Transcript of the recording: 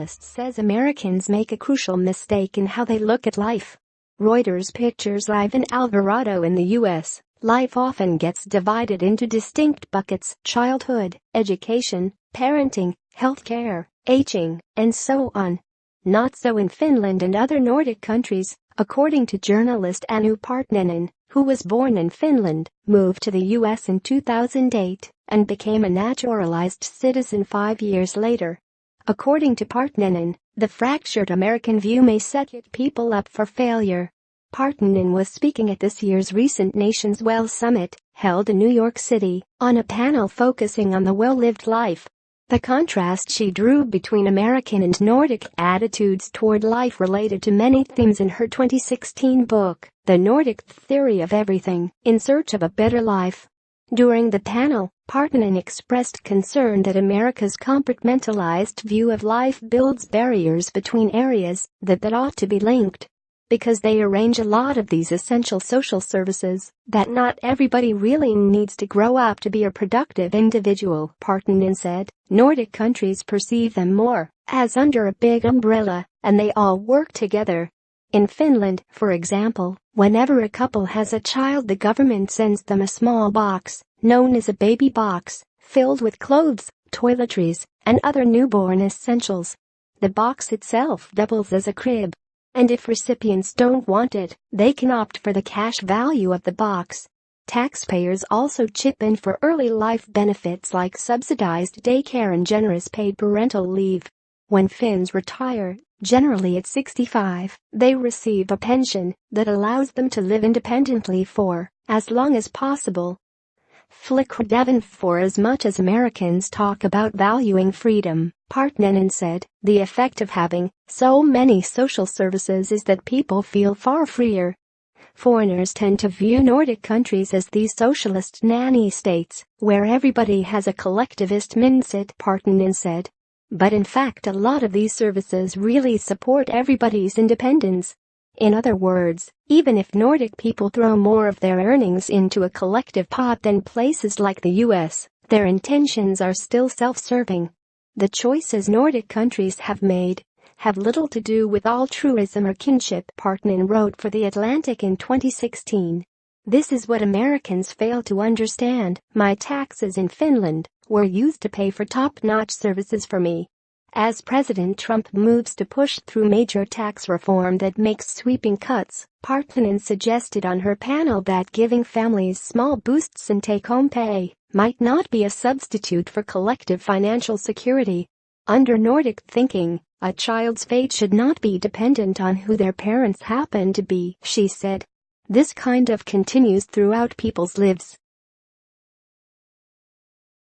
journalist says Americans make a crucial mistake in how they look at life. Reuters pictures life in Alvarado in the U.S. Life often gets divided into distinct buckets: childhood, education, parenting, healthcare, aging, and so on. Not so in Finland and other Nordic countries, according to journalist Anu Parttinen, who was born in Finland, moved to the U.S. in 2008, and became a naturalized citizen 5 years later. According to Parttinen, the fractured American view may set people up for failure. Parttinen was speaking at this year's recent Nations Well Summit, held in New York City, on a panel focusing on the well-lived life. The contrast she drew between American and Nordic attitudes toward life related to many themes in her 2016 book, The Nordic Theory of Everything, In Search of a Better Life. During the panel, Parttinen expressed concern that America's compartmentalized view of life builds barriers between areas that ought to be linked. Because they arrange a lot of these essential social services, that not everybody really needs to grow up to be a productive individual, Parttinen said. Nordic countries perceive them more as under a big umbrella, and they all work together. In Finland, for example, whenever a couple has a child, the government sends them a small box, known as a baby box, filled with clothes, toiletries, and other newborn essentials. The box itself doubles as a crib. And if recipients don't want it, they can opt for the cash value of the box. Taxpayers also chip in for early life benefits like subsidized daycare and generous paid parental leave. When Finns retire, generally at 65, they receive a pension that allows them to live independently for as long as possible. For as much as Americans talk about valuing freedom, Parttinen said, the effect of having so many social services is that people feel far freer. Foreigners tend to view Nordic countries as these socialist nanny states, where everybody has a collectivist mindset, Parttinen said. But in fact, a lot of these services really support everybody's independence. In other words, even if Nordic people throw more of their earnings into a collective pot than places like the U.S., their intentions are still self-serving. The choices Nordic countries have made have little to do with altruism or kinship, Parttinen wrote for The Atlantic in 2016. This is what Americans fail to understand. My taxes in Finland were used to pay for top-notch services for me. As President Trump moves to push through major tax reform that makes sweeping cuts, Parttinen suggested on her panel that giving families small boosts in take-home pay might not be a substitute for collective financial security. Under Nordic thinking, a child's fate should not be dependent on who their parents happen to be, she said. This kind of continues throughout people's lives.